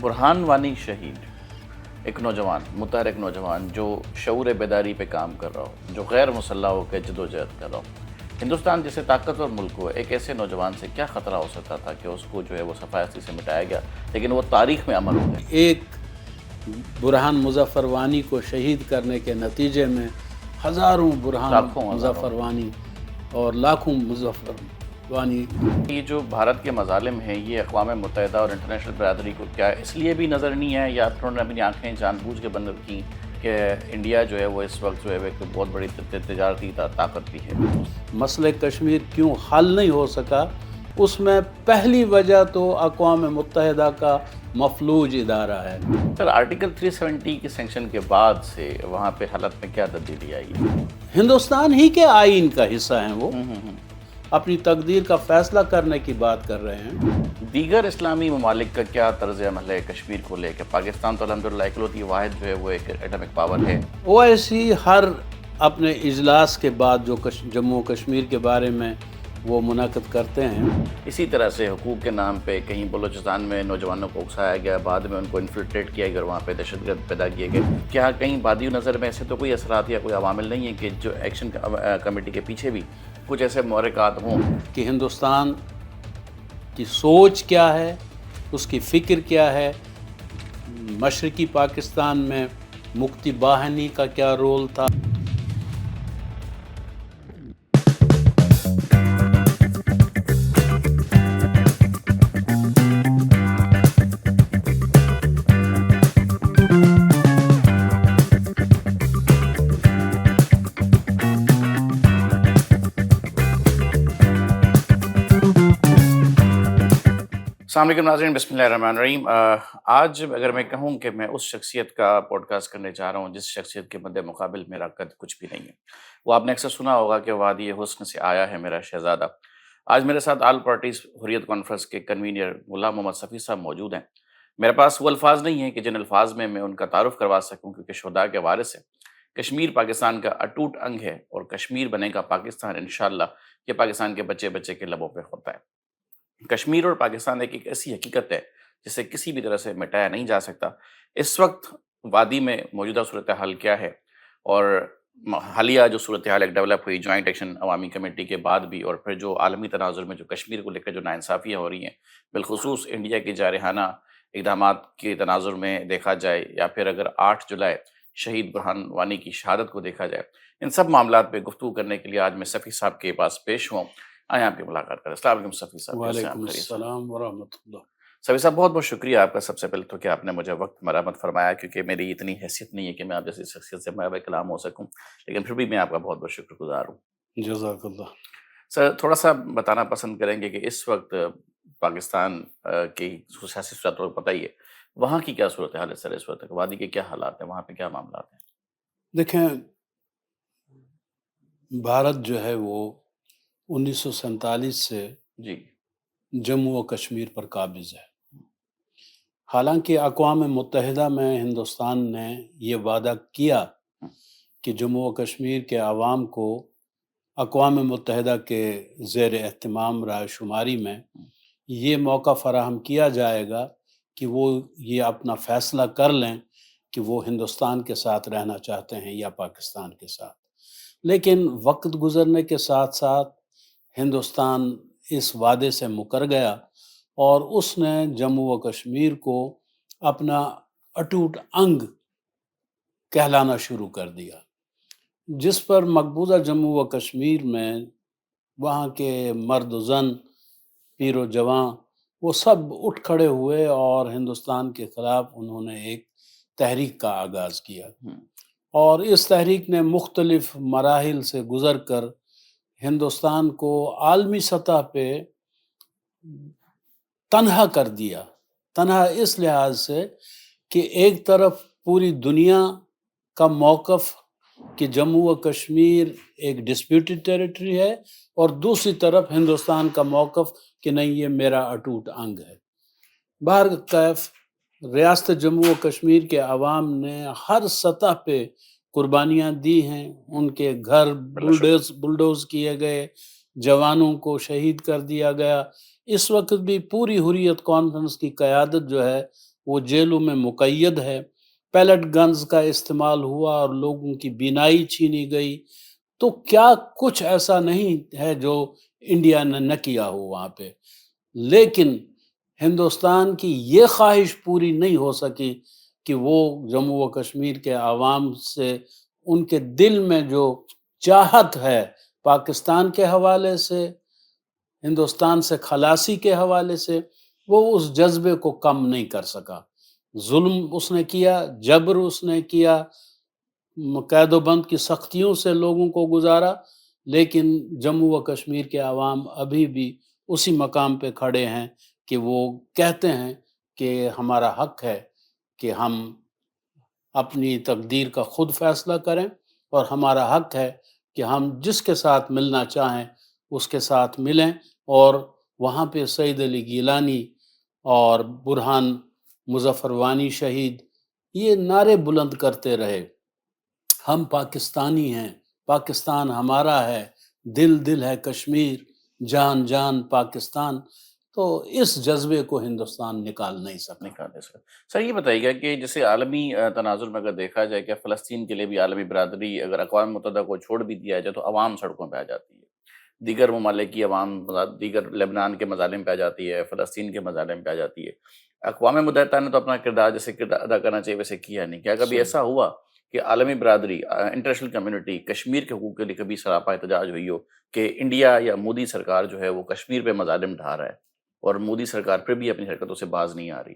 برہان وانی شہید، ایک نوجوان، متحرک نوجوان جو شعور بیداری پہ کام کر رہا ہو، جو غیر مسلح ہو کے جد و جہد کر رہا ہو۔ ہندوستان جیسے طاقتور ملک ہو، ایک ایسے نوجوان سے کیا خطرہ ہو سکتا تھا کہ اس کو جو ہے وہ صفحہ سے مٹایا گیا، لیکن وہ تاریخ میں امر ہو گیا۔ ایک برہان مظفر وانی کو شہید کرنے کے نتیجے میں ہزاروں برہان مظفر وانی اور لاکھوں مظفر وانی۔ یہ جو بھارت کے مظالم ہیں یہ اقوام متحدہ اور انٹرنیشنل برادری کو کیا اس لیے بھی نظر نہیں ہے یا انہوں نے اپنی آنکھیں جان بوجھ کے بند کی کہ انڈیا جو ہے وہ اس وقت جو ہے ایک بہت بڑی تجارتی طاقت بھی ہے؟ مسئلہ کشمیر کیوں حل نہیں ہو سکا، اس میں پہلی وجہ تو اقوام متحدہ کا مفلوج ادارہ ہے۔ سر، آرٹیکل 370 کے سینکشن کے بعد سے وہاں پہ حالت میں کیا تبدیلی آئی ہے؟ ہندوستان ہی کے آئین کا حصہ ہیں، وہ اپنی تقدیر کا فیصلہ کرنے کی بات کر رہے ہیں۔ دیگر اسلامی ممالک کا کیا طرز عمل ہے کشمیر کو لے کے؟ پاکستان تو الحمدللہ اکلوتی واحد جو ہے وہ ایک ایٹمک پاور ہے۔ OIC ہر اپنے اجلاس کے بعد جو جموں و کشمیر کے بارے میں وہ منعقد کرتے ہیں، اسی طرح سے حقوق کے نام پہ کہیں بلوچستان میں نوجوانوں کو اکسایا گیا، بعد میں ان کو انفلٹریٹ کیا گیا اور وہاں پہ دہشت گرد پیدا کیے گئے۔ کیا کہیں بادی نظر میں ایسے تو کوئی اثرات یا کوئی عوامل نہیں ہیں کہ جو ایکشن کمیٹی کے پیچھے بھی کچھ ایسے محرکات ہوں؟ کہ ہندوستان کی سوچ کیا ہے، اس کی فکر کیا ہے، مشرقی پاکستان میں مکتی باہنی کا کیا رول تھا۔ السلام علیکم ناظرین، بسم اللہ الرحمن الرحیم۔ آج اگر میں کہوں کہ میں اس شخصیت کا پوڈ کاسٹ کرنے جا رہا ہوں جس شخصیت کے مد مقابل میرا قد کچھ بھی نہیں ہے، وہ آپ نے اکثر سنا ہوگا کہ وادی حسن سے آیا ہے میرا شہزادہ۔ آج میرے ساتھ آل پارٹیز حریت کانفرنس کے کنوینر غلام محمد صفی صاحب موجود ہیں۔ میرے پاس وہ الفاظ نہیں ہیں کہ جن الفاظ میں ان کا تعارف کروا سکوں، کیونکہ شہداء کے وارث ہیں۔ کشمیر پاکستان کا اٹوٹ انگ ہے اور کشمیر بنے گا پاکستان انشاءاللہ، یہ پاکستان کے بچے بچے کے لبوں پہ ہوتا ہے۔ کشمیر اور پاکستان ایک ایسی حقیقت ہے جسے کسی بھی طرح سے مٹایا نہیں جا سکتا۔ اس وقت وادی میں موجودہ صورتحال کیا ہے اور حالیہ جو صورتحال ایک ڈیولپ ہوئی جوائنٹ ایکشن عوامی کمیٹی کے بعد بھی، اور پھر جو عالمی تناظر میں جو کشمیر کو لے کر جو ناانصافیاں ہو رہی ہیں، بالخصوص انڈیا کے جارحانہ اقدامات کے تناظر میں دیکھا جائے، یا پھر اگر 8 جولائی شہید برہان وانی کی شہادت کو دیکھا جائے، ان سب معاملات پہ گفتگو کرنے کے لیے آج میں صفی صاحب کے پاس پیش ہوں۔ آئیں آپ کی ملاقات کریں۔ السلام علیکم صفی صاحب۔ وعلیکم السلام ورحمۃ اللہ۔ صفی صاحب، بہت بہت شکریہ آپ کا سب سے پہلے تو کہ آپ نے مجھے وقت مرحمت فرمایا، کیونکہ میری اتنی حیثیت نہیں ہے کہ میں آپ جیسی شخصیت سے میں کلام ہو سکوں، لیکن پھر بھی میں آپ کا بہت بہت شکر گزار ہوں۔ جزاک اللہ۔ سر، تھوڑا سا بتانا پسند کریں گے کہ اس وقت پاکستان کی سیاسی صورت کو پتہ ہی ہے، وہاں کی کیا صورتحال ہے؟ سر، اس وقت وادی کے کیا حالات ہیں، وہاں پہ کیا معاملات ہیں؟ دیکھیں، بھارت جو ہے وہ 1947 سے جی جموں و کشمیر پر قابض ہے۔ حالانکہ اقوام متحدہ میں ہندوستان نے یہ وعدہ کیا کہ جموں و کشمیر کے عوام کو اقوام متحدہ کے زیر اہتمام رائے شماری میں یہ موقع فراہم کیا جائے گا کہ وہ یہ اپنا فیصلہ کر لیں کہ وہ ہندوستان کے ساتھ رہنا چاہتے ہیں یا پاکستان کے ساتھ۔ لیکن وقت گزرنے کے ساتھ ساتھ ہندوستان اس وعدے سے مکر گیا اور اس نے جموں و کشمیر کو اپنا اٹوٹ انگ کہلانا شروع کر دیا، جس پر مقبوضہ جموں و کشمیر میں وہاں کے مرد و زن، پیر و جواں، وہ سب اٹھ کھڑے ہوئے اور ہندوستان کے خلاف انہوں نے ایک تحریک کا آغاز کیا، اور اس تحریک نے مختلف مراحل سے گزر کر ہندوستان کو عالمی سطح پہ تنہا کر دیا۔ تنہا اس لحاظ سے کہ ایک طرف پوری دنیا کا موقف کہ جموں و کشمیر ایک ڈسپیوٹڈ ٹیریٹری ہے، اور دوسری طرف ہندوستان کا موقف کہ نہیں، یہ میرا اٹوٹ انگ ہے۔ بہرکیف ریاست جموں و کشمیر کے عوام نے ہر سطح پہ قربانیاں دی ہیں، ان کے گھر بلڈوز کیے گئے، جوانوں کو شہید کر دیا گیا۔ اس وقت بھی پوری حریت کانفرنس کی قیادت جو ہے وہ جیلوں میں مقید ہے، پیلٹ گنز کا استعمال ہوا اور لوگوں کی بینائی چھینی گئی، تو کیا کچھ ایسا نہیں ہے جو انڈیا نے نہ کیا ہو وہاں پہ؟ لیکن ہندوستان کی یہ خواہش پوری نہیں ہو سکی کہ وہ جموں و کشمیر کے عوام سے ان کے دل میں جو چاہت ہے پاکستان کے حوالے سے، ہندوستان سے خلاصی کے حوالے سے، وہ اس جذبے کو کم نہیں کر سکا۔ ظلم اس نے کیا، جبر اس نے کیا، قید و بند کی سختیوں سے لوگوں کو گزارا، لیکن جموں و کشمیر کے عوام ابھی بھی اسی مقام پہ کھڑے ہیں کہ وہ کہتے ہیں کہ ہمارا حق ہے کہ ہم اپنی تقدیر کا خود فیصلہ کریں، اور ہمارا حق ہے کہ ہم جس کے ساتھ ملنا چاہیں اس کے ساتھ ملیں۔ اور وہاں پہ سعید علی گیلانی اور برہان مظفر وانی شہید یہ نعرے بلند کرتے رہے، ہم پاکستانی ہیں، پاکستان ہمارا ہے، دل دل ہے کشمیر، جان جان پاکستان۔ تو اس جذبے کو ہندوستان نکال نہیں سکا۔ نکالے سر یہ بتائیے گا کہ جیسے عالمی تناظر میں اگر دیکھا جائے کہ فلسطین کے لیے بھی عالمی برادری اگر اقوام متحدہ کو چھوڑ بھی دیا جائے تو عوام سڑکوں پہ آ جاتی ہے، دیگر ممالک کی عوام، دیگر لبنان کے مظالم پہ آ جاتی ہے، فلسطین کے مظالم پہ آ جاتی ہے۔ اقوام متحدہ نے تو اپنا کردار جیسے کردار ادا کرنا چاہیے ویسے کیا نہیں۔ کیا کبھی ایسا ہوا کہ عالمی برادری، انٹرنیشنل کمیونٹی کشمیر کے حقوق کے لیے کبھی سراپا احتجاج ہوئی ہو کہ انڈیا یا مودی سرکار جو ہے وہ کشمیر پہ مظالم ڈھا رہا ہے اور مودی سرکار پھر بھی اپنی حرکتوں سے باز نہیں آ رہی؟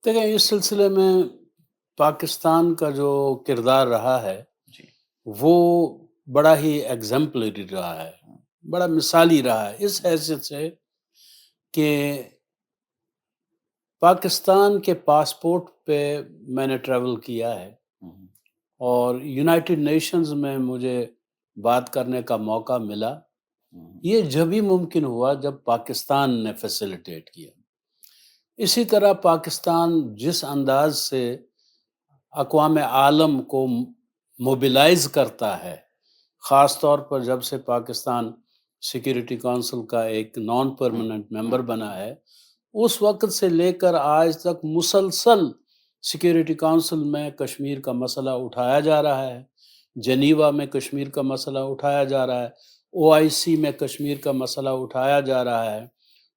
دیکھیں، اس سلسلے میں پاکستان کا جو کردار رہا ہے جی وہ بڑا ہی ایگزمپلری رہا ہے، بڑا مثالی رہا ہے، اس حیثیت سے کہ پاکستان کے پاسپورٹ پہ میں نے ٹریول کیا ہے، اور یونائٹڈ نیشنز میں مجھے بات کرنے کا موقع ملا۔ یہ جبھی ممکن ہوا جب پاکستان نے فیسیلیٹیٹ کیا۔ اسی طرح پاکستان جس انداز سے اقوام عالم کو موبیلائز کرتا ہے، خاص طور پر جب سے پاکستان سیکیورٹی کونسل کا ایک نان پرماننٹ ممبر بنا ہے، اس وقت سے لے کر آج تک مسلسل سیکیورٹی کونسل میں کشمیر کا مسئلہ اٹھایا جا رہا ہے، جنیوا میں کشمیر کا مسئلہ اٹھایا جا رہا ہے، OIC میں کشمیر کا مسئلہ اٹھایا جا رہا ہے،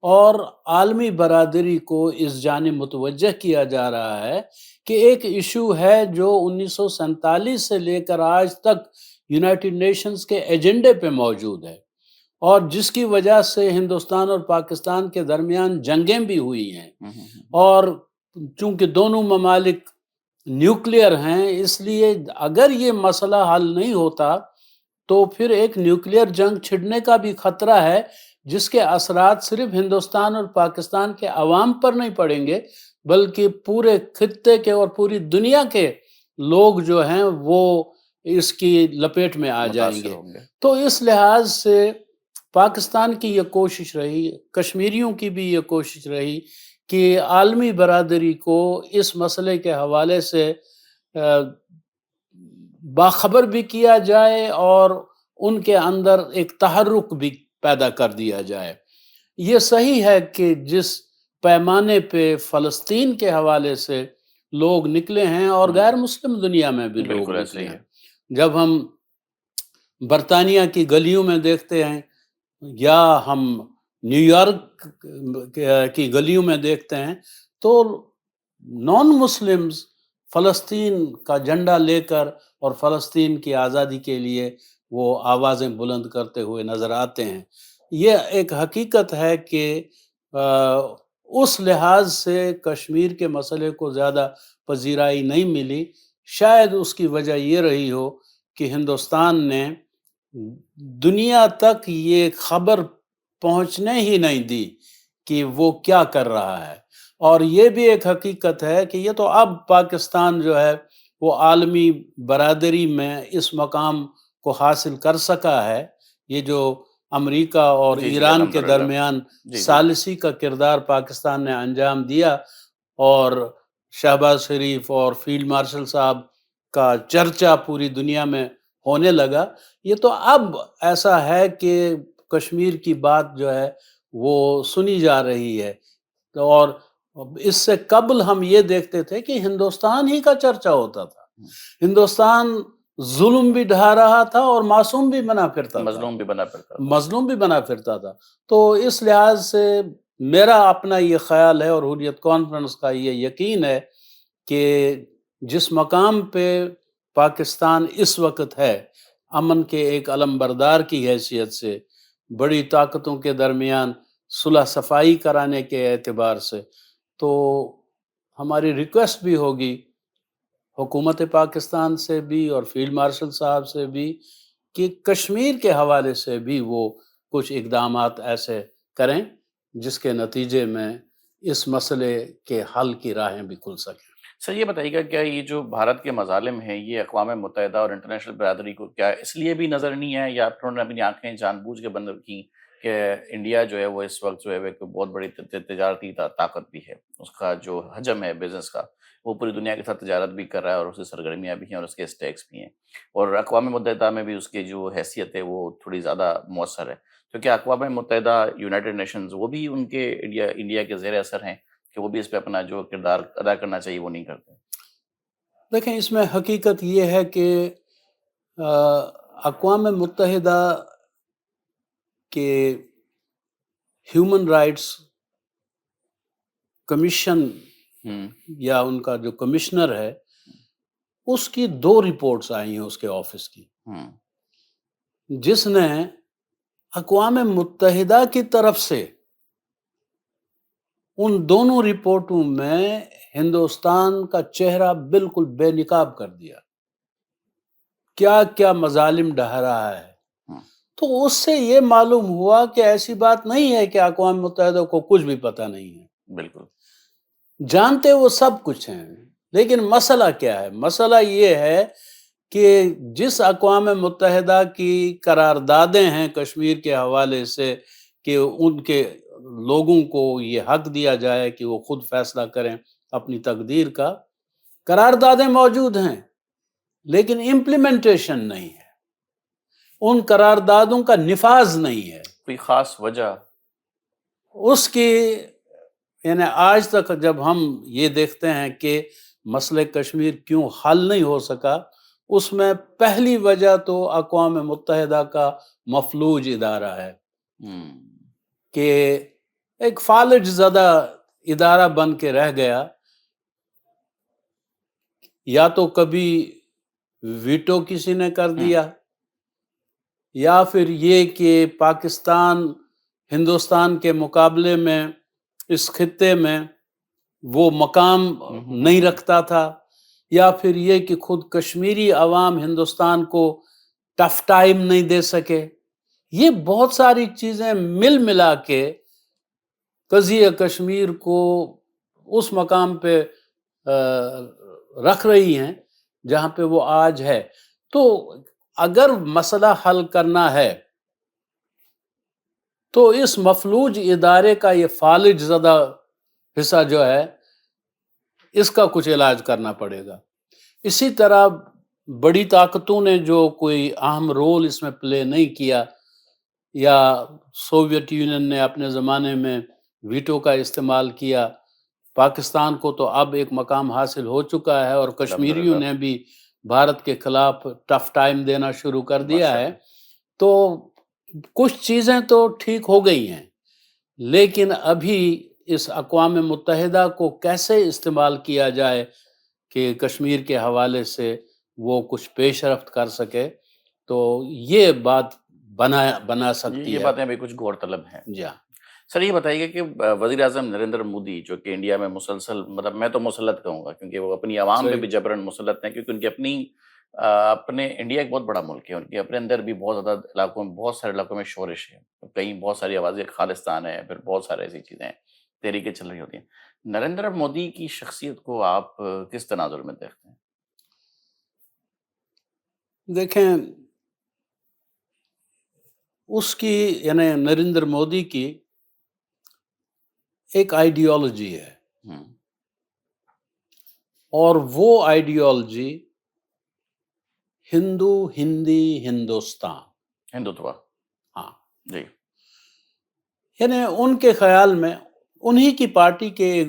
اور عالمی برادری کو اس جانب متوجہ کیا جا رہا ہے کہ ایک ایشو ہے جو 1947 سے لے کر آج تک یونائٹڈ نیشنز کے ایجنڈے پہ موجود ہے، اور جس کی وجہ سے ہندوستان اور پاکستان کے درمیان جنگیں بھی ہوئی ہیں، اور چونکہ دونوں ممالک نیوکلیئر ہیں، اس لیے اگر یہ مسئلہ حل نہیں ہوتا تو پھر ایک نیوکلیئر جنگ چھڑنے کا بھی خطرہ ہے، جس کے اثرات صرف ہندوستان اور پاکستان کے عوام پر نہیں پڑیں گے بلکہ پورے خطے کے اور پوری دنیا کے لوگ جو ہیں وہ اس کی لپیٹ میں آ جائیں متاثر گے۔ ہوں گے۔ تو اس لحاظ سے پاکستان کی یہ کوشش رہی، کشمیریوں کی بھی یہ کوشش رہی کہ عالمی برادری کو اس مسئلے کے حوالے سے باخبر بھی کیا جائے اور ان کے اندر ایک تحرک بھی پیدا کر دیا جائے۔ یہ صحیح ہے کہ جس پیمانے پہ فلسطین کے حوالے سے لوگ نکلے ہیں اور غیر مسلم دنیا میں بھی لوگ بالکل ایسا نکلے ہی ہیں، ہے۔ جب ہم برطانیہ کی گلیوں میں دیکھتے ہیں یا ہم نیو یارک کی گلیوں میں دیکھتے ہیں تو نان مسلمز فلسطین کا جھنڈا لے کر اور فلسطین کی آزادی کے لیے وہ آوازیں بلند کرتے ہوئے نظر آتے ہیں۔ یہ ایک حقیقت ہے کہ اس لحاظ سے کشمیر کے مسئلے کو زیادہ پذیرائی نہیں ملی، شاید اس کی وجہ یہ رہی ہو کہ ہندوستان نے دنیا تک یہ خبر پہنچنے ہی نہیں دی کہ وہ کیا کر رہا ہے۔ اور یہ بھی ایک حقیقت ہے کہ یہ تو اب پاکستان جو ہے وہ عالمی برادری میں اس مقام کو حاصل کر سکا ہے، یہ جو امریکہ اور جی ایران کے الحمدللہ۔ درمیان جی ثالثی کا کردار پاکستان نے انجام دیا، اور شہباز شریف اور فیلڈ مارشل صاحب کا چرچا پوری دنیا میں ہونے لگا۔ یہ تو اب ایسا ہے کہ کشمیر کی بات جو ہے وہ سنی جا رہی ہے، اور اس سے قبل ہم یہ دیکھتے تھے کہ ہندوستان ہی کا چرچا ہوتا تھا، ہندوستان ظلم بھی ڈھا رہا تھا اور معصوم بھی بنا پھرتا تھا، مظلوم بھی بنا پڑتا تھا۔ مظلوم بھی بنا پھرتا تھا۔ تو اس لحاظ سے میرا اپنا یہ خیال ہے اور حریت کانفرنس کا یہ یقین ہے کہ جس مقام پہ پاکستان اس وقت ہے، امن کے ایک علمبردار کی حیثیت سے، بڑی طاقتوں کے درمیان صلح صفائی کرانے کے اعتبار سے، تو ہماری ریکویسٹ بھی ہوگی حکومت پاکستان سے بھی اور فیلڈ مارشل صاحب سے بھی کہ کشمیر کے حوالے سے بھی وہ کچھ اقدامات ایسے کریں جس کے نتیجے میں اس مسئلے کے حل کی راہیں بھی کھل سکیں۔ سر یہ بتائیے گا، کیا یہ جو بھارت کے مظالم ہیں یہ اقوام متحدہ اور انٹرنیشنل برادری کو کیا اس لیے بھی نظر نہیں ہے، یا پھر انہوں نے اپنی آنکھیں جان بوجھ کے بند کی کہ انڈیا جو ہے وہ اس وقت جو ہے وہ ایک بہت بڑی تجارتی طاقت بھی ہے، اس کا جو حجم ہے بزنس کا وہ پوری دنیا کے ساتھ تجارت بھی کر رہا ہے اور اس کی سرگرمیاں بھی ہیں اور اس کے اسٹیکس بھی ہیں، اور اقوام متحدہ میں بھی اس کی جو حیثیت ہے وہ تھوڑی زیادہ مؤثر ہے، تو کیا اقوام متحدہ یونائٹڈ نیشنز وہ بھی ان کے انڈیا کے زیر اثر ہیں کہ وہ بھی اس پہ اپنا جو کردار ادا کرنا چاہیے وہ نہیں کرتے؟ دیکھیں، اس میں حقیقت یہ ہے کہ اقوام متحدہ کے ہیومن رائٹس کمیشن یا ان کا جو کمشنر ہے اس کی 2 رپورٹس آئی ہیں اس کے آفس کی، جس نے اقوام متحدہ کی طرف سے ان دونوں رپورٹوں میں ہندوستان کا چہرہ بالکل بے نقاب کر دیا، کیا کیا مظالم ڈھا رہا ہے۔ تو اس سے یہ معلوم ہوا کہ ایسی بات نہیں ہے کہ اقوام متحدہ کو کچھ بھی پتہ نہیں ہے، بالکل جانتے وہ سب کچھ ہیں، لیکن مسئلہ کیا ہے؟ مسئلہ یہ ہے کہ جس اقوام متحدہ کی قراردادیں ہیں کشمیر کے حوالے سے کہ ان کے لوگوں کو یہ حق دیا جائے کہ وہ خود فیصلہ کریں اپنی تقدیر کا، قراردادیں موجود ہیں لیکن امپلیمنٹیشن نہیں ہے، ان قراردادوں کا نفاذ نہیں ہے۔ کوئی خاص وجہ اس کی یعنی آج تک جب ہم یہ دیکھتے ہیں کہ مسئلہ کشمیر کیوں حل نہیں ہو سکا، اس میں پہلی وجہ تو اقوام متحدہ کا مفلوج ادارہ ہے کہ ایک فالج زدہ ادارہ بن کے رہ گیا، یا تو کبھی ویٹو کسی نے کر دیا، یا پھر یہ کہ پاکستان ہندوستان کے مقابلے میں اس خطے میں وہ مقام نہیں رکھتا تھا، یا پھر یہ کہ خود کشمیری عوام ہندوستان کو ٹف ٹائم نہیں دے سکے۔ یہ بہت ساری چیزیں مل ملا کے قضیہ کشمیر کو اس مقام پہ رکھ رہی ہیں جہاں پہ وہ آج ہے۔ تو اگر مسئلہ حل کرنا ہے تو اس مفلوج ادارے کا یہ فالج زدہ حصہ جو ہے اس کا کچھ علاج کرنا پڑے گا۔ اسی طرح بڑی طاقتوں نے جو کوئی اہم رول اس میں پلے نہیں کیا، یا سوویت یونین نے اپنے زمانے میں ویٹو کا استعمال کیا، پاکستان کو تو اب ایک مقام حاصل ہو چکا ہے اور کشمیریوں نے بھی بھارت کے خلاف ٹف ٹائم دینا شروع کر دیا ہے، تو کچھ چیزیں تو ٹھیک ہو گئی ہیں، لیکن ابھی اس اقوام متحدہ کو کیسے استعمال کیا جائے کہ کشمیر کے حوالے سے وہ کچھ پیش رفت کر سکے، تو یہ بات بنا سکتی ہے۔ یہ باتیں بھی کچھ غور طلب ہیں۔ جی ہاں سر یہ بتائیے کہ وزیر اعظم نریندر مودی جو کہ انڈیا میں مسلسل، مطلب میں تو مسلط کہوں گا کیونکہ وہ اپنی عوام پہ بھی جبراً مسلط ہیں، کیونکہ ان کی اپنے انڈیا ایک بہت بڑا ملک ہے، ان کے اپنے اندر بھی بہت زیادہ علاقوں میں، بہت سارے علاقوں میں شورش ہے، کہیں بہت ساری آوازیں خالصتان ہے، پھر بہت سارے ایسی چیزیں ہیں، تحریکیں چل رہی ہوتی ہیں۔ نریندر مودی کی شخصیت کو آپ کس تناظر میں دیکھتے ہیں؟ دیکھیں، اس کی یعنی نریندر مودی کی ایک آئیڈیالوجی ہے، اور وہ آئیڈیالوجی ہندو ہندی ہندوستان، ہندوتوا، ہاں جی، یعنی ان کے خیال میں انہی کی پارٹی کے ایک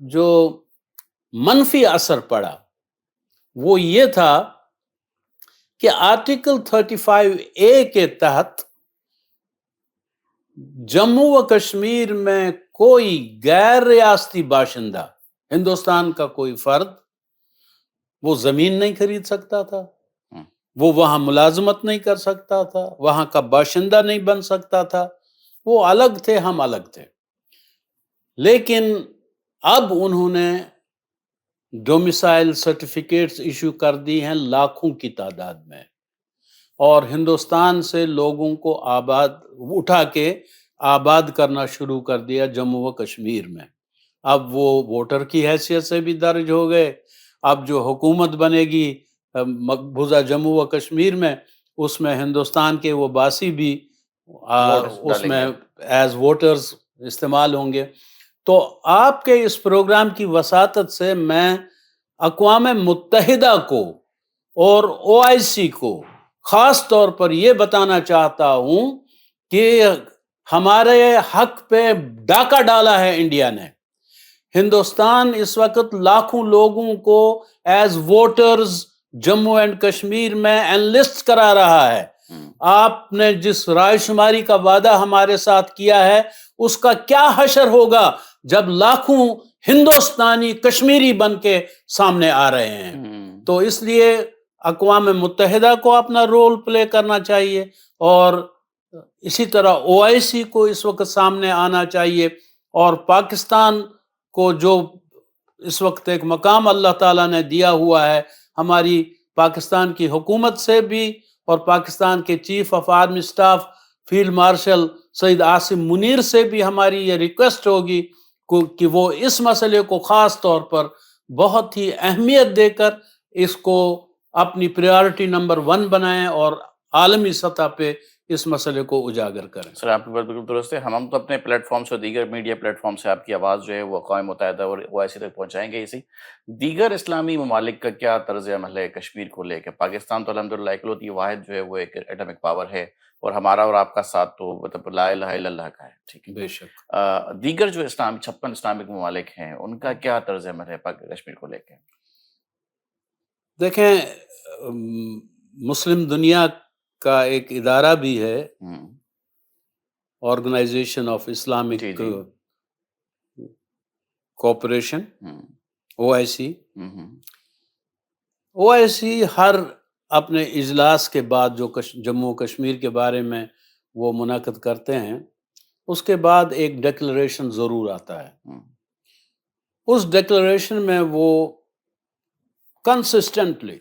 جو منفی اثر پڑا وہ یہ تھا کہ آرٹیکل 35A کے تحت جموں و کشمیر میں کوئی غیر ریاستی باشندہ، ہندوستان کا کوئی فرد، وہ زمین نہیں خرید سکتا تھا، وہ وہاں ملازمت نہیں کر سکتا تھا، وہاں کا باشندہ نہیں بن سکتا تھا، وہ الگ تھے، ہم الگ تھے۔ لیکن اب انہوں نے ڈومیسائل سرٹیفکیٹس ایشو کر دی ہیں لاکھوں کی تعداد میں، اور ہندوستان سے لوگوں کو اٹھا کے آباد کرنا شروع کر دیا جموں و کشمیر میں۔ اب وہ ووٹر کی حیثیت سے بھی درج ہو گئے۔ اب جو حکومت بنے گی مقبوضہ جموں و کشمیر میں، اس میں ہندوستان کے وہ باسی بھی اس میں ایز ووٹرز استعمال ہوں گے۔ تو آپ کے اس پروگرام کی وساطت سے میں اقوام متحدہ کو اور OIC کو خاص طور پر یہ بتانا چاہتا ہوں کہ ہمارے حق پہ ڈاکہ ڈالا ہے انڈیا نے۔ ہندوستان اس وقت لاکھوں لوگوں کو as voters Jammu and Kashmir میں انلسٹ کرا رہا ہے۔ آپ نے جس رائے شماری کا وعدہ ہمارے ساتھ کیا ہے، اس کا کیا حشر ہوگا جب لاکھوں ہندوستانی کشمیری بن کے سامنے آ رہے ہیں؟ تو اس لیے اقوام متحدہ کو اپنا رول پلے کرنا چاہیے، اور اسی طرح OIC کو اس وقت سامنے آنا چاہیے، اور پاکستان کو جو اس وقت ایک مقام اللہ تعالیٰ نے دیا ہوا ہے، ہماری پاکستان کی حکومت سے بھی اور پاکستان کے chief of army staff field marshal Saeed Asim Munir سے بھی ہماری یہ ریکویسٹ ہوگی کہ وہ اس مسئلے کو خاص طور پر بہت ہی اہمیت دے کر اس کو اپنی پریارٹی نمبر 1 بنائیں اور عالمی سطح پہ اس مسئلے کو اجاگر کریں۔ سر، آپ کی بات بالکل درست ہے۔ ہم تو اپنے پلیٹ فارم سے اور دیگر میڈیا پلیٹ فارم سے آپ کی آواز جو ہے وہ اقوام متحدہ اور OIC تک پہنچائیں گے اسی۔ دیگر اسلامی ممالک کا کیا طرز عمل ہے کشمیر کو لے کے؟ پاکستان تو الحمدللہ اکلوتی واحد جو ہے وہ ایک ایٹمک پاور ہے، اور ہمارا اور آپ کا ساتھ تو مطلب لا الہ الا اللہ کا ہے، ٹھیک ہے؟ بے شک۔ دیگر جو 56 اسلامک ممالک ہیں، ان کا کیا طرز عمل ہے کشمیر کو لے کے؟ دیکھیں، مسلم دنیا کا ایک ادارہ بھی ہے، Organisation of Islamic Cooperation, OIC۔ OIC ہر اپنے اجلاس کے بعد جو جموں و کشمیر کے بارے میں وہ منعقد کرتے ہیں، اس کے بعد ایک ڈیکلریشن ضرور آتا ہے۔ اس ڈیکلریشن میں وہ کنسسٹنٹلی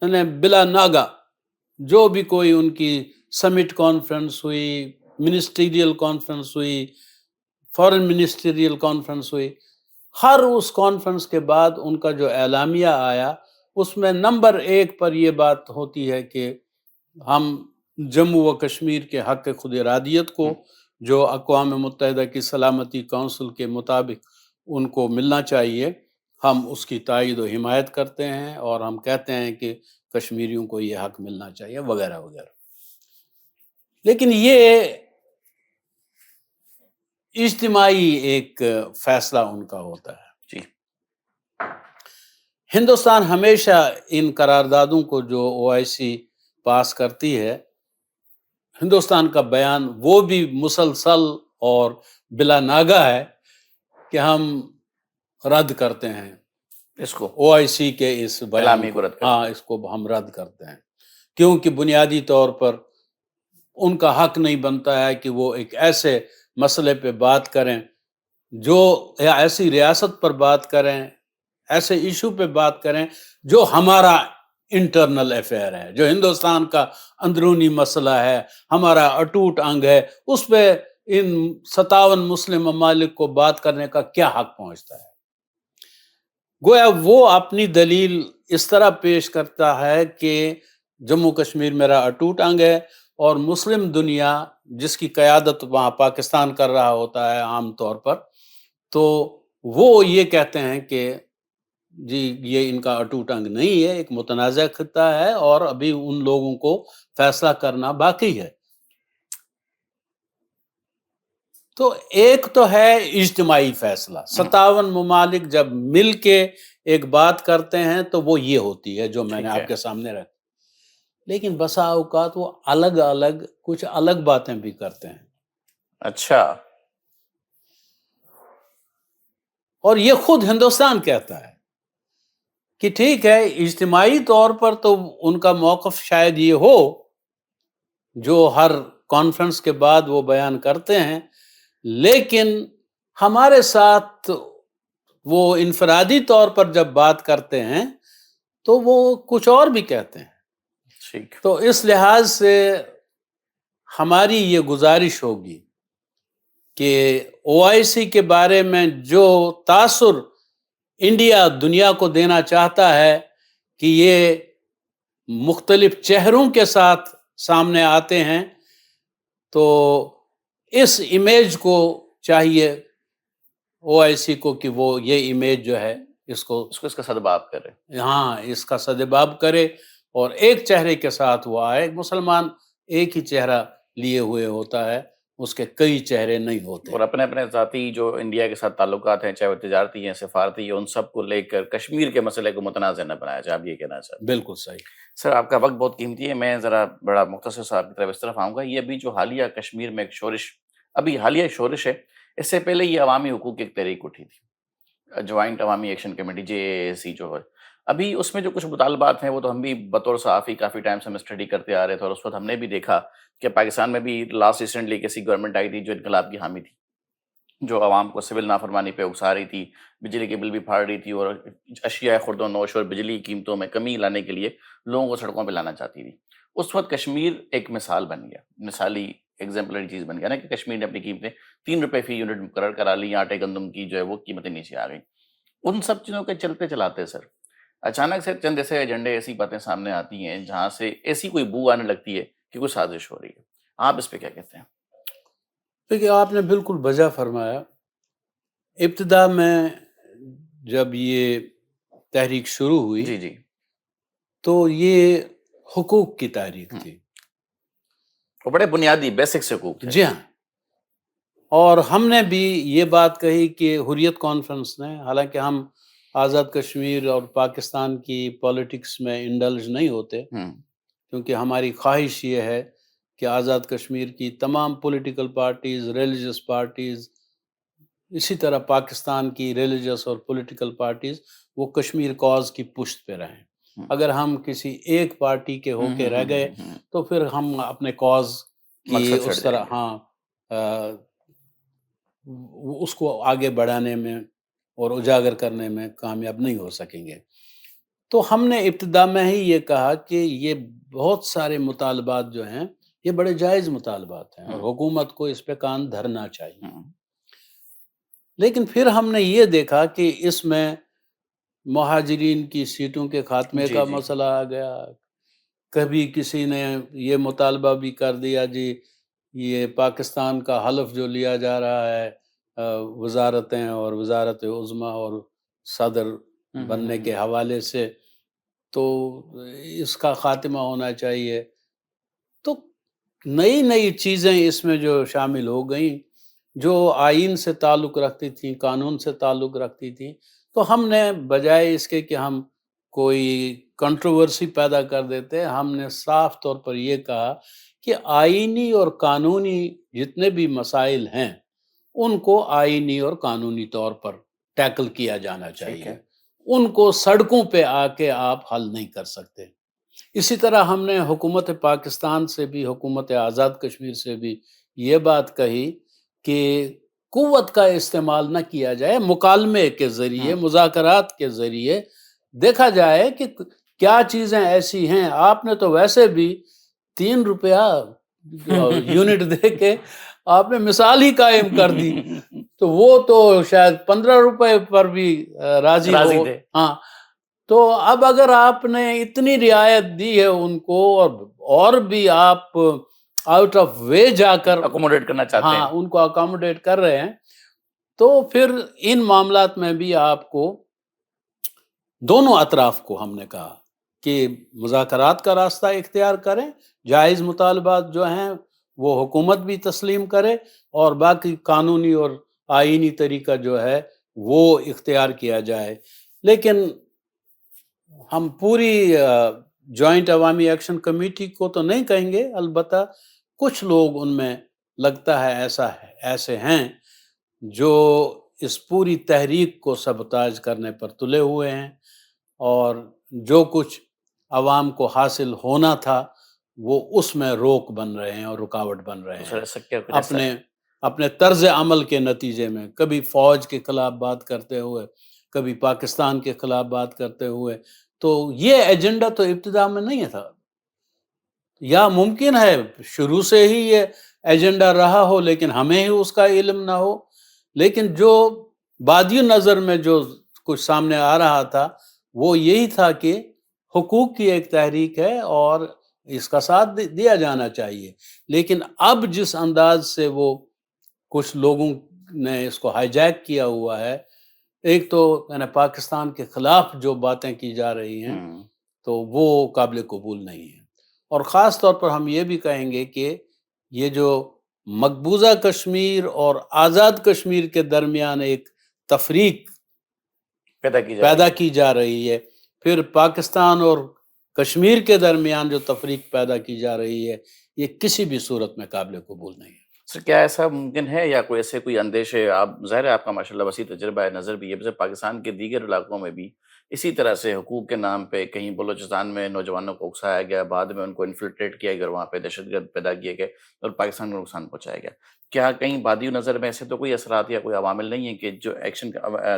یعنی بلا ناغہ جو بھی کوئی ان کی سمٹ کانفرنس ہوئی، منسٹریل کانفرنس ہوئی، فارن منسٹریل کانفرنس ہوئی، ہر اس کانفرنس کے بعد ان کا جو اعلامیہ آیا، اس میں نمبر 1 پر یہ بات ہوتی ہے کہ ہم جموں و کشمیر کے حق خود ارادیت کو جو اقوام متحدہ کی سلامتی کونسل کے مطابق ان کو ملنا چاہیے، ہم اس کی تائید و حمایت کرتے ہیں، اور ہم کہتے ہیں کہ کشمیریوں کو یہ حق ملنا چاہیے، وغیرہ وغیرہ۔ لیکن یہ اجتماعی ایک فیصلہ ان کا ہوتا ہے۔ جی۔ ہندوستان ہمیشہ ان قراردادوں کو جو OIC پاس کرتی ہے، ہندوستان کا بیان وہ بھی مسلسل اور بلا ناغہ ہے کہ ہم رد کرتے ہیں اس کو OIC کے اس بیان کو، اس کو ہم رد کرتے ہیں، کیونکہ بنیادی طور پر ان کا حق نہیں بنتا ہے کہ وہ ایک ایسے مسئلے پہ بات کریں یا ایسی ریاست پر بات کریں، ایسے ایشو پہ بات کریں جو ہمارا انٹرنل افیئر ہے، جو ہندوستان کا اندرونی مسئلہ ہے، ہمارا اٹوٹ انگ ہے، اس پہ ان 57 مسلم ممالک کو بات کرنے کا کیا حق پہنچتا ہے؟ گویا وہ اپنی دلیل اس طرح پیش کرتا ہے کہ جموں کشمیر میرا اٹوٹ انگ ہے، اور مسلم دنیا جس کی قیادت وہاں پاکستان کر رہا ہوتا ہے عام طور پر، تو وہ یہ کہتے ہیں کہ جی یہ ان کا اٹوٹ انگ نہیں ہے، ایک متنازع خطہ ہے، اور ابھی ان لوگوں کو فیصلہ کرنا باقی ہے۔ تو ایک تو ہے اجتماعی فیصلہ، 57 ممالک جب مل کے ایک بات کرتے ہیں تو وہ یہ ہوتی ہے جو میں نے ٹھیک ہے۔ آپ کے سامنے رکھی، لیکن بسا اوقات وہ الگ الگ کچھ الگ باتیں بھی کرتے ہیں، اچھا، اور یہ خود ہندوستان کہتا ہے کہ ٹھیک ہے اجتماعی طور پر تو ان کا موقف شاید یہ ہو جو ہر کانفرنس کے بعد وہ بیان کرتے ہیں، لیکن ہمارے ساتھ وہ انفرادی طور پر جب بات کرتے ہیں تو وہ کچھ اور بھی کہتے ہیں۔ ٹھیک، تو اس لحاظ سے ہماری یہ گزارش ہوگی کہ او آئی سی کے بارے میں جو تاثر انڈیا دنیا کو دینا چاہتا ہے کہ یہ مختلف چہروں کے ساتھ سامنے آتے ہیں، تو اس امیج کو چاہیے او آئی سی کو کہ وہ یہ امیج جو ہے اس کا سدباب کرے۔ ہاں اس کا سدباب کرے اور ایک چہرے کے ساتھ وہ آئے۔ مسلمان ایک ہی چہرہ لیے ہوئے ہوتا ہے، اس کے کئی چہرے نہیں ہوتے۔ اور اپنے اپنے ذاتی جو انڈیا کے ساتھ تعلقات ہیں، چاہے وہ تجارتی ہیں، سفارتی ہیں، ان سب کو لے کر کشمیر کے مسئلے کو متنازع نہ بنایا جائے، آپ یہ کہنا چاہتے ہیں؟ بالکل صحیح۔ سر آپ کا وقت بہت قیمتی ہے، میں ذرا بڑا مختصر سے آپ کی طرف اس طرف آؤں گا۔ یہ ابھی جو حالیہ کشمیر میں ایک شورش، ابھی حالیہ شورش ہے، اس سے پہلے یہ عوامی حقوق کی ایک تحریک اٹھی تھی، جوائنٹ عوامی ایکشن کمیٹی JAAC جو ہے۔ ابھی اس میں جو کچھ مطالبات ہیں وہ تو ہم بھی بطور صحافی کافی ٹائم سے ہم اسٹڈی کرتے آ رہے تھے، اور اس وقت ہم نے بھی دیکھا کہ پاکستان میں بھی لاسٹ ریسنٹلی کسی گورنمنٹ آئی تھی جو انقلاب کی حامی تھی، جو عوام کو سول نافرمانی پہ اکسا رہی تھی، بجلی کے بل بھی پھاڑ رہی تھی، اور اشیاء خرد و نوش اور بجلی کی قیمتوں میں کمی لانے کے لیے لوگوں کو سڑکوں پہ لانا چاہتی تھی۔ اس وقت کشمیر ایک مثال بن گیا، مثالی ایگزامپلری چیز بن گیا نا، کہ کشمیر نے اپنی قیمتیں 3 روپے فی یونٹ مقرر کرا لی، آٹے گندم کی جو ہے وہ قیمتیں نیچے آ گئیں۔ ان سب چیزوں کے چلتے چلاتے سر اچانک سے چند ایسے ایجنڈے، ایسی باتیں سامنے آتی ہیں جہاں سے ایسی کوئی بو آنے لگتی ہے کہ کوئی سازش ہو رہی ہے۔ آپ اس پہ کیا کہتے ہیں؟ دیکھیے آپ نے بالکل بجا فرمایا۔ ابتدا میں جب یہ تحریک شروع ہوئی جی جی، تو یہ حقوق کی تحریک تھی، وہ بڑے بنیادی بیسک حقوق تھے۔ جی ہاں، اور ہم نے بھی یہ بات کہی کہ حریت کانفرنس نے، حالانکہ ہم آزاد کشمیر اور پاکستان کی پولیٹکس میں انڈلج نہیں ہوتے، کیونکہ ہماری خواہش یہ ہے کہ آزاد کشمیر کی تمام پولیٹیکل پارٹیز، ریلیجس پارٹیز، اسی طرح پاکستان کی ریلیجس اور پولیٹیکل پارٹیز وہ کشمیر کاز کی پشت پہ رہیں۔ اگر ہم کسی ایک پارٹی کے ہو کے رہ گئے تو پھر ہم اپنے کاز کی مقصد اس چھوڑ طرح جائیں گے۔ اس کو آگے بڑھانے میں اور اجاگر کرنے میں کامیاب نہیں ہو سکیں گے۔ تو ہم نے ابتدا میں ہی یہ کہا کہ یہ بہت سارے مطالبات جو ہیں یہ بڑے جائز مطالبات ہیں اور حکومت کو اس پہ کان دھرنا چاہیے۔ لیکن پھر ہم نے یہ دیکھا کہ اس میں مہاجرین کی سیٹوں کے خاتمے کا مسئلہ آ گیا، کبھی کسی نے یہ مطالبہ بھی کر دیا جی یہ پاکستان کا حلف جو لیا جا رہا ہے وزارتیں اور وزارت عظمیٰ اور صدر بننے کے حوالے سے، تو اس کا خاتمہ ہونا چاہیے۔ تو نئی نئی چیزیں اس میں جو شامل ہو گئیں جو آئین سے تعلق رکھتی تھیں، قانون سے تعلق رکھتی تھیں، تو ہم نے بجائے اس کے کہ ہم کوئی کنٹروورسی پیدا کر دیتے، ہم نے صاف طور پر یہ کہا کہ آئینی اور قانونی جتنے بھی مسائل ہیں ان کو آئینی اور قانونی طور پر ٹیکل کیا جانا چاہیے، ان کو سڑکوں پہ آ کے آپ حل نہیں کر سکتے۔ اسی طرح ہم نے حکومت پاکستان سے بھی، حکومت آزاد کشمیر سے بھی یہ بات کہی کہ قوت کا استعمال نہ کیا جائے، مکالمے کے ذریعے، مذاکرات کے ذریعے دیکھا جائے کہ کیا چیزیں ایسی ہیں۔ آپ نے تو ویسے بھی 3 روپیہ یونٹ دے کے آپ نے مثال ہی قائم کر دی، تو وہ تو شاید 15 روپے پر بھی راضی ہو۔ ہاں، تو اب اگر آپ نے اتنی رعایت دی ہے ان کو اور بھی آپ آؤٹ آف وے جا کر اکوموڈیٹ کرنا چاہتے ہیں، ان کو اکوموڈیٹ کر رہے ہیں، تو پھر ان معاملات میں بھی آپ کو دونوں اطراف کو ہم نے کہا کہ مذاکرات کا راستہ اختیار کریں، جائز مطالبات جو ہیں وہ حکومت بھی تسلیم کرے اور باقی قانونی اور آئینی طریقہ جو ہے وہ اختیار کیا جائے. لیکن ہم پوری جوائنٹ عوامی ایکشن کمیٹی کو تو نہیں کہیں گے، البتہ کچھ لوگ ان میں لگتا ہے ایسے ہیں جو اس پوری تحریک کو سبوتاژ کرنے پر تلے ہوئے ہیں، اور جو کچھ عوام کو حاصل ہونا تھا وہ اس میں روک بن رہے ہیں اور رکاوٹ بن رہے تو ہیں. سر ایسا کیا کچھ ایسا اپنے طرز عمل کے نتیجے میں کبھی فوج کے خلاف بات کرتے ہوئے، کبھی پاکستان کے خلاف بات کرتے ہوئے. تو یہ ایجنڈا تو ابتدا میں نہیں تھا، یا ممکن ہے شروع سے ہی یہ ایجنڈا رہا ہو لیکن ہمیں ہی اس کا علم نہ ہو. لیکن جو بادی نظر میں جو کچھ سامنے آ رہا تھا وہ یہی تھا کہ حقوق کی ایک تحریک ہے اور اس کا ساتھ دیا جانا چاہیے. لیکن اب جس انداز سے وہ کچھ لوگوں نے اس کو ہائی جیک کیا ہوا ہے، ایک تو یعنی پاکستان کے خلاف جو باتیں کی جا رہی ہیں تو وہ قابل قبول نہیں ہے. اور خاص طور پر ہم یہ بھی کہیں گے کہ یہ جو مقبوضہ کشمیر اور آزاد کشمیر کے درمیان ایک تفریق پیدا کی جا رہی ہے، پھر پاکستان اور کشمیر کے درمیان جو تفریق پیدا کی جا رہی ہے، یہ کسی بھی صورت میں قابل قبول نہیں ہے. سر کیا ایسا ممکن ہے یا کوئی ایسے کوئی اندیشے، آپ ظاہر ہے آپ کا ماشاءاللہ وسیع تجربہ ہے، نظر بھی ہے، جیسے پاکستان کے دیگر علاقوں میں بھی اسی طرح سے حقوق کے نام پہ کہیں بلوچستان میں نوجوانوں کو اکسایا گیا، بعد میں ان کو انفلٹریٹ کیا گیا، وہاں پہ دہشت گرد پیدا کیے گئے اور پاکستان کو نقصان پہنچایا گیا. کیا کہیں بادی نظر میں ایسے تو کوئی اثرات یا کوئی عوامل نہیں ہیں کہ جو ایکشن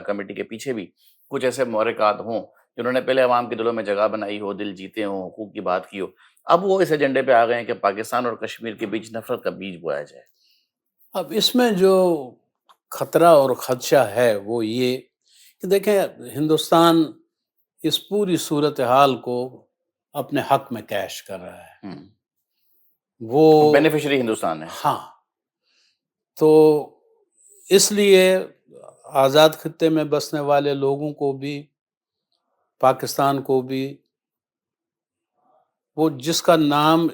کمیٹی کے پیچھے بھی کچھ ایسے محرکات ہوں جنہوں نے پہلے عوام کے دلوں میں جگہ بنائی ہو، دل جیتے ہوں، حقوق کی بات کی ہو، اب وہ اس ایجنڈے پہ آ گئے ہیں کہ پاکستان اور کشمیر کے بیچ نفرت کا بیج بویا جائے؟ اب اس میں جو خطرہ اور خدشہ ہے وہ یہ کہ دیکھیں، ہندوستان اس پوری صورتحال کو اپنے حق میں کیش کر رہا ہے. وہ بینیفیشری ہندوستان ہے. ہاں، تو اس لیے آزاد خطے میں بسنے والے لوگوں کو بھی، پاکستان کو بھی، وہ جس کا نام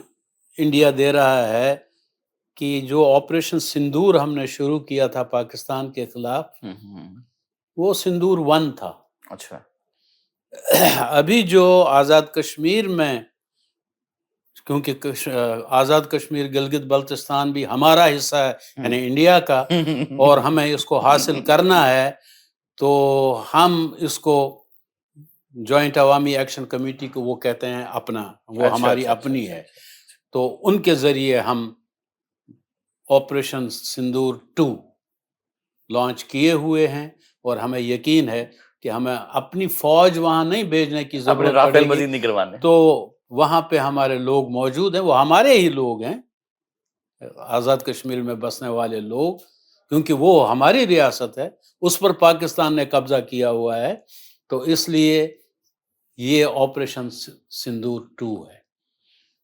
انڈیا دے رہا ہے کہ جو آپریشن سندور ہم نے شروع کیا تھا پاکستان کے خلاف، وہ سندور 1 تھا. اچھا. ابھی جو آزاد کشمیر میں، کیونکہ آزاد کشمیر گلگت بلتستان بھی ہمارا حصہ ہے یعنی انڈیا کا، اور ہمیں اس کو حاصل کرنا ہے، تو ہم اس کو جوائنٹ عوامی ایکشن کمیٹی کو وہ کہتے ہیں اپنا، وہ ہماری اپنی ہے. تو ان کے ذریعے ہم آپریشن سندور 2 لانچ کیے ہوئے ہیں، اور ہمیں یقین ہے کہ ہمیں اپنی فوج وہاں نہیں بھیجنے کی ضرورت پڑے گی. مزید نہیں کروانے. تو وہاں پہ ہمارے لوگ موجود ہیں، وہ ہمارے ہی لوگ ہیں، آزاد کشمیر میں بسنے والے لوگ، کیونکہ وہ ہماری ریاست ہے، اس پر پاکستان نے قبضہ کیا ہوا ہے. تو اس لیے یہ آپریشن سندور 2 ہے.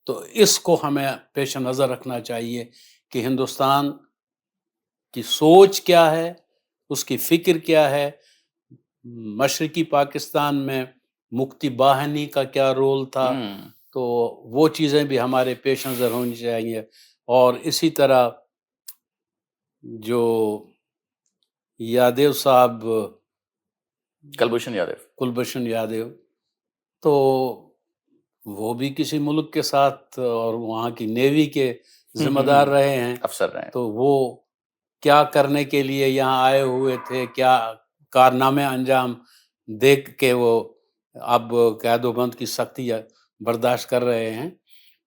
تو اس کو ہمیں پیش نظر رکھنا چاہیے کہ ہندوستان کی سوچ کیا ہے، اس کی فکر کیا ہے، مشرقی پاکستان میں مکتی باہنی کا کیا رول تھا. تو وہ چیزیں بھی ہمارے پیش نظر ہونی چاہیے. اور اسی طرح جو یادیو صاحب، کلبھوشن یادیو، تو وہ بھی کسی ملک کے ساتھ اور وہاں کی نیوی کے ذمہ دار رہے ہیں، افسر رہے ہیں. تو وہ کیا کرنے کے لیے یہاں آئے ہوئے تھے، کیا کارنامے انجام دیکھ کے وہ اب قید و بند کی سختی برداشت کر رہے ہیں.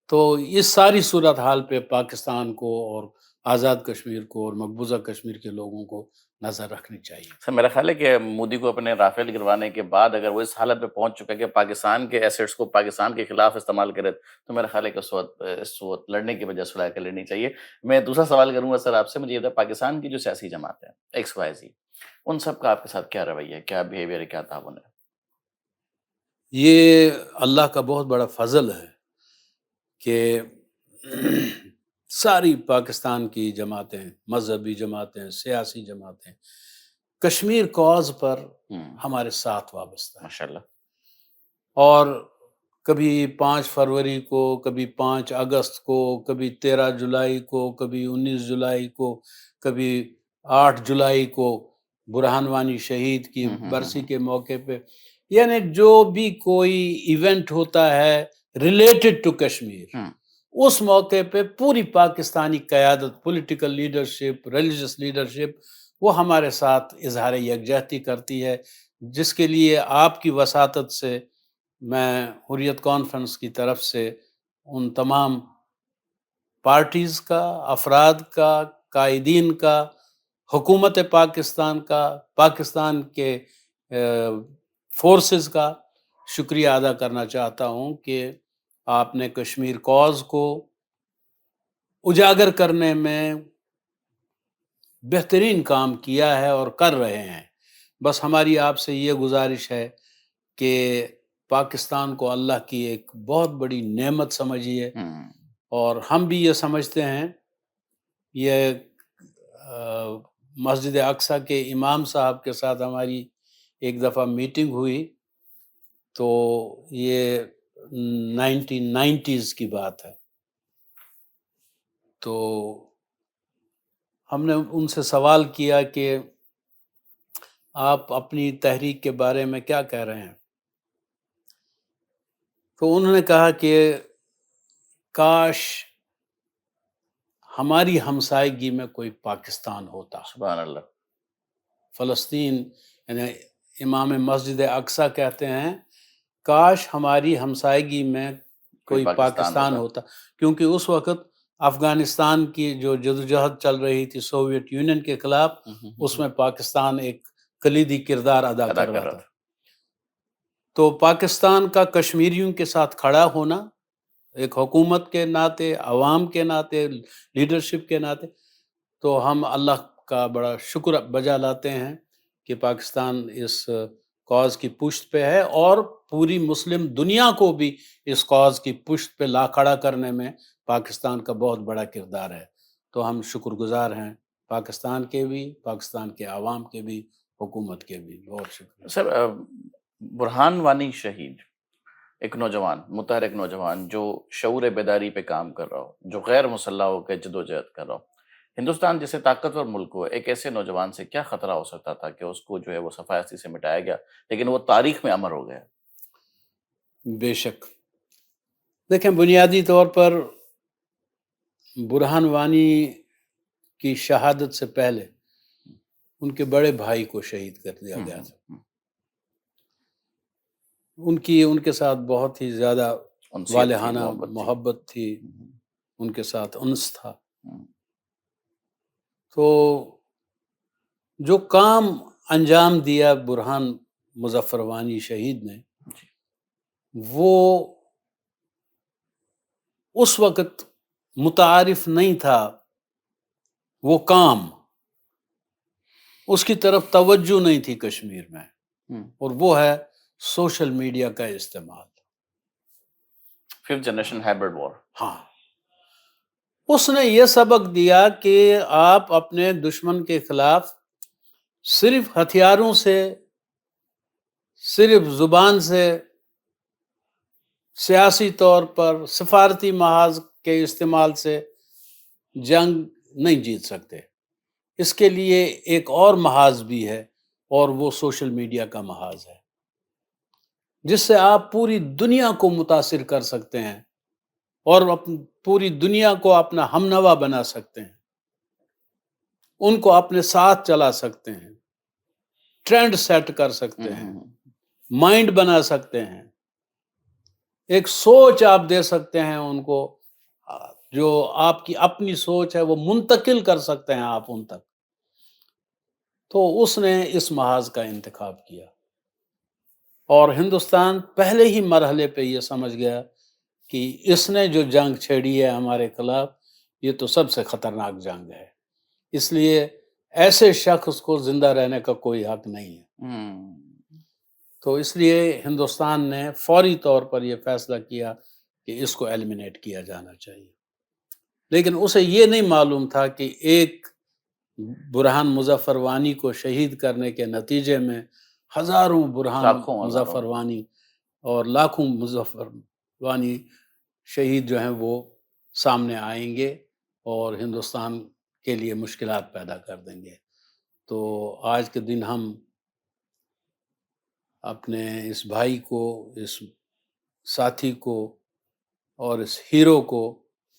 تو اس ساری صورتحال پہ پاکستان کو اور آزاد کشمیر کو اور مقبوضہ کشمیر کے لوگوں کو نظر رکھنی چاہیے. سر میرا خیال ہے کہ مودی کو اپنے رافیل گروانے کے بعد اگر وہ اس حالت پہ پہنچ چکا ہے کہ پاکستان کے ایسیٹس کو پاکستان کے خلاف استعمال کرے، تو میرا خیال ہے کہ اس وقت لڑنے کی وجہ صلح کر لینی چاہیے. میں دوسرا سوال کروں گا سر آپ سے، مجھے یہ بتائیں پاکستان کی جو سیاسی جماعت ہے ایکس وائی زی، ان سب کا آپ کے ساتھ کیا رویہ ہے، کیا بیہیویئر ہے، کیا تعاون ہے؟ یہ اللہ کا بہت بڑا فضل ہے کہ ساری پاکستان کی جماعتیں، مذہبی جماعتیں، سیاسی جماعتیں کشمیر کاز پر ہمارے ساتھ وابستہ ہیں. ماشاءاللہ. اور کبھی 5 فروری کو، کبھی 5 اگست کو، کبھی 13 جولائی کو، کبھی 19 جولائی کو، کبھی 8 جولائی کو برہان وانی شہید کی برسی کے موقع پہ، یعنی جو بھی کوئی ایونٹ ہوتا ہے ریلیٹڈ ٹو کشمیر، اس موقع پہ پوری پاکستانی قیادت، پولیٹیکل لیڈرشپ، ریلیجس لیڈرشپ، وہ ہمارے ساتھ اظہار یکجہتی کرتی ہے، جس کے لیے آپ کی وساطت سے میں حریت کانفرنس کی طرف سے ان تمام پارٹیز کا، افراد کا، قائدین کا، حکومت پاکستان کا، پاکستان کے فورسز کا شکریہ ادا کرنا چاہتا ہوں کہ آپ نے کشمیر کاز کو اجاگر کرنے میں بہترین کام کیا ہے اور کر رہے ہیں۔ بس ہماری آپ سے یہ گزارش ہے کہ پاکستان کو اللہ کی ایک بہت بڑی نعمت سمجھیے، اور ہم بھی یہ سمجھتے ہیں۔ یہ مسجد اقصیٰ کے امام صاحب کے ساتھ ہماری ایک دفعہ میٹنگ ہوئی، تو یہ 1990s کی بات ہے، تو ہم نے ان سے سوال کیا کہ آپ اپنی تحریک کے بارے میں کیا کہہ رہے ہیں؟ تو انہوں نے کہا کہ کاش ہماری ہمسائیگی میں کوئی پاکستان ہوتا۔ سبحان اللہ۔ فلسطین، یعنی امام مسجد اقصیٰ کہتے ہیں کاش ہماری ہمسائیگی میں کوئی پاکستان ہوتا، کیونکہ اس وقت افغانستان کی جو جدوجہد چل رہی تھی سوویت یونین کے خلاف، اس میں پاکستان ایک کلیدی کردار ادا کر رہا تھا۔ تو پاکستان کا کشمیریوں کے ساتھ کھڑا ہونا، ایک حکومت کے ناطے، عوام کے ناطے، لیڈرشپ کے ناطے، تو ہم اللہ کا بڑا شکر بجا لاتے ہیں کہ پاکستان اس کاز کی پشت پہ ہے، اور پوری مسلم دنیا کو بھی اس کاز کی پشت پہ لا کھڑا کرنے میں پاکستان کا بہت بڑا کردار ہے۔ تو ہم شکر گزار ہیں پاکستان کے بھی، پاکستان کے عوام کے بھی، حکومت کے بھی۔ بہت شکریہ سر۔ برہان وانی شہید ایک نوجوان، متحرک نوجوان جو شعور بیداری پہ کام کر رہا ہو، جو غیر مسلح ہو کے جدوجہد کر رہا ہو، ہندوستان جیسے طاقتور ملک ہو، ایک ایسے نوجوان سے کیا خطرہ ہو سکتا تھا کہ اس کو جو ہے وہ صفحہ سے مٹایا گیا، لیکن وہ تاریخ میں امر ہو گیا؟ بے شک۔ دیکھیں، بنیادی طور پر برہان وانی کی شہادت سے پہلے ان کے بڑے بھائی کو شہید کر دیا گیا تھا۔ ان کے ساتھ بہت ہی زیادہ والہانہ محبت تھی، ان کے ساتھ انس تھا۔ تو جو کام انجام دیا برہان مظفر وانی شہید نے، وہ اس وقت متعارف نہیں تھا، وہ کام، اس کی طرف توجہ نہیں تھی کشمیر میں، اور وہ ہے سوشل میڈیا کا استعمال۔ 5th جنریشن ہائبرڈ وار۔ ہاں، اس نے یہ سبق دیا کہ آپ اپنے دشمن کے خلاف صرف ہتھیاروں سے، صرف زبان سے، سیاسی طور پر، سفارتی محاذ کے استعمال سے جنگ نہیں جیت سکتے۔ اس کے لیے ایک اور محاذ بھی ہے، اور وہ سوشل میڈیا کا محاذ ہے، جس سے آپ پوری دنیا کو متاثر کر سکتے ہیں، اور پوری دنیا کو اپنا ہمنوا بنا سکتے ہیں، ان کو اپنے ساتھ چلا سکتے ہیں، ٹرینڈ سیٹ کر سکتے ہیں، مائنڈ بنا سکتے ہیں، ایک سوچ آپ دے سکتے ہیں ان کو، جو آپ کی اپنی سوچ ہے وہ منتقل کر سکتے ہیں آپ ان تک۔ تو اس نے اس محاذ کا انتخاب کیا، اور ہندوستان پہلے ہی مرحلے پہ یہ سمجھ گیا کہ اس نے جو جنگ چھیڑی ہے ہمارے خلاف، یہ تو سب سے خطرناک جنگ ہے، اس لیے ایسے شخص کو زندہ رہنے کا کوئی حق نہیں ہے۔ تو اس لیے ہندوستان نے فوری طور پر یہ فیصلہ کیا کہ اس کو ایلیمنیٹ کیا جانا چاہیے، لیکن اسے یہ نہیں معلوم تھا کہ ایک برہان مظفر وانی کو شہید کرنے کے نتیجے میں ہزاروں برہان مظفر وانی اور لاکھوں وانی شہید جو ہیں وہ سامنے آئیں گے اور ہندوستان کے لیے مشکلات پیدا کر دیں گے. تو آج کے دن ہم اپنے اس بھائی کو، اس ساتھی کو اور اس ہیرو کو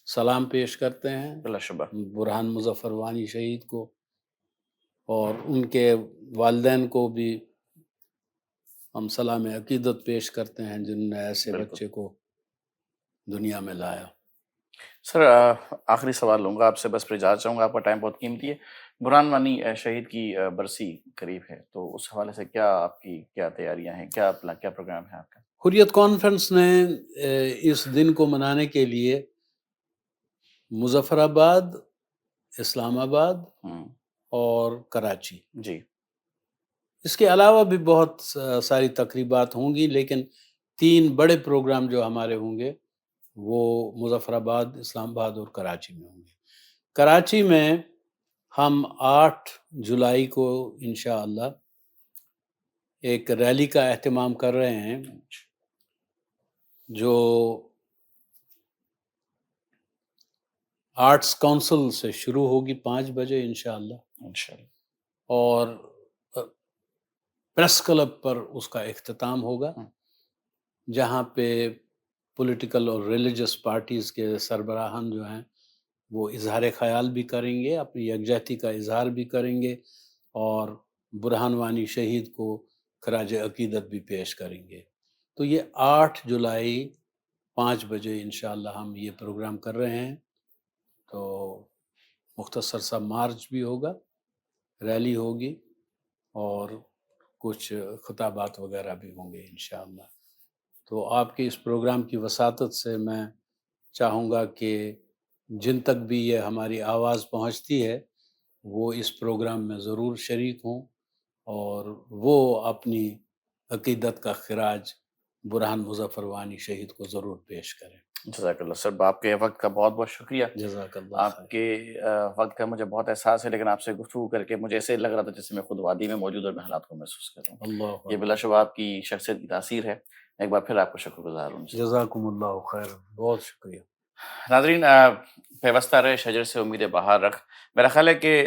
سلام پیش کرتے ہیں، بلا شبہ. برہان مظفر وانی شہید کو، اور ان کے والدین کو بھی ہم سلام عقیدت پیش کرتے ہیں جنہوں نے ایسے بالکل. بچے کو دنیا میں لایا. سر آخری سوال لوں گا آپ سے، بس پھر اجازت چاہوں گا، آپ کا ٹائم بہت قیمتی ہے. برہان وانی شہید کی برسی قریب ہے، تو اس حوالے سے کیا آپ کی کیا تیاریاں ہیں، کیا پروگرام ہے آپ کا؟ حریت کانفرنس نے اس دن کو منانے کے لیے مظفر آباد، اسلام آباد اور کراچی، جی. اس کے علاوہ بھی بہت ساری تقریبات ہوں گی، لیکن 3 بڑے پروگرام جو ہمارے ہوں گے وہ مظفر آباد، اسلام آباد اور کراچی میں ہوں گے. کراچی میں ہم 8 جولائی کو انشاءاللہ ایک ریلی کا اہتمام کر رہے ہیں جو آرٹس کونسل سے شروع ہوگی 5 بجے انشاءاللہ، انشاءاللہ. اور پریس کلب پر اس کا اختتام ہوگا، جہاں پہ پولیٹیکل اور ریلیجس پارٹیز کے سربراہان جو ہیں وہ اظہار خیال بھی کریں گے، اپنی یکجہتی کا اظہار بھی کریں گے، اور برہان وانی شہید کو خراج عقیدت بھی پیش کریں گے. تو یہ 8 جولائی 5 بجے انشاءاللہ ہم یہ پروگرام کر رہے ہیں. تو مختصر سا مارچ بھی ہوگا، ریلی ہوگی، اور کچھ خطابات وغیرہ بھی ہوں گے انشاءاللہ. تو آپ کے اس پروگرام کی وساطت سے میں چاہوں گا کہ جن تک بھی یہ ہماری آواز پہنچتی ہے وہ اس پروگرام میں ضرور شریک ہوں، اور وہ اپنی عقیدت کا خراج برہان مظفر وانی شہید کو ضرور پیش کریں. جزاک اللہ سر، آپ کے وقت کا بہت بہت شکریہ. جزاک اللہ آپ خیر. کے وقت کا مجھے بہت احساس ہے، لیکن آپ سے گفتگو کر کے مجھے ایسے لگ رہا تھا جیسے میں خود وادی میں موجود اور میں حالات کو محسوس کر رہا ہوں. اللہ یہ بلا شبہ آپ کی شخصیت کی تاثیر ہے. ایک بار پھر آپ کا شکر گزار ہوں. جزاکم اللہ خیر، بہت شکریہ. ناظرین، پیوستہ رہے شجر سے امید بہار رکھ. میرا خیال ہے کہ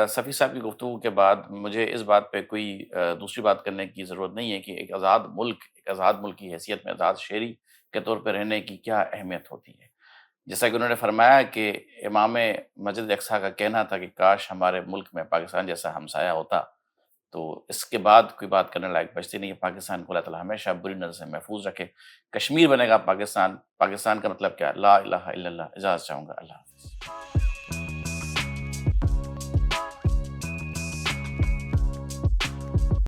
صفی صاحب کی گفتگو کے بعد مجھے اس بات پہ کوئی دوسری بات کرنے کی ضرورت نہیں ہے کہ ایک آزاد ملک کی حیثیت میں آزاد شہری کے طور پہ رہنے کی کیا اہمیت ہوتی ہے. جیسا کہ انہوں نے فرمایا کہ امام مسجد اقصیٰ کا کہنا تھا کہ کاش ہمارے ملک میں پاکستان جیسا ہمسایہ ہوتا، تو اس کے بعد کوئی بات کرنے لائق بچتی نہیں ہے. پاکستان کو اللہ تعالیٰ ہمیشہ بری نظر سے محفوظ رکھے. کشمیر بنے گا پاکستان کا مطلب کیا؟ لا الہ الا اللہ. اجازت چاہوں گا. اللہ حافظ.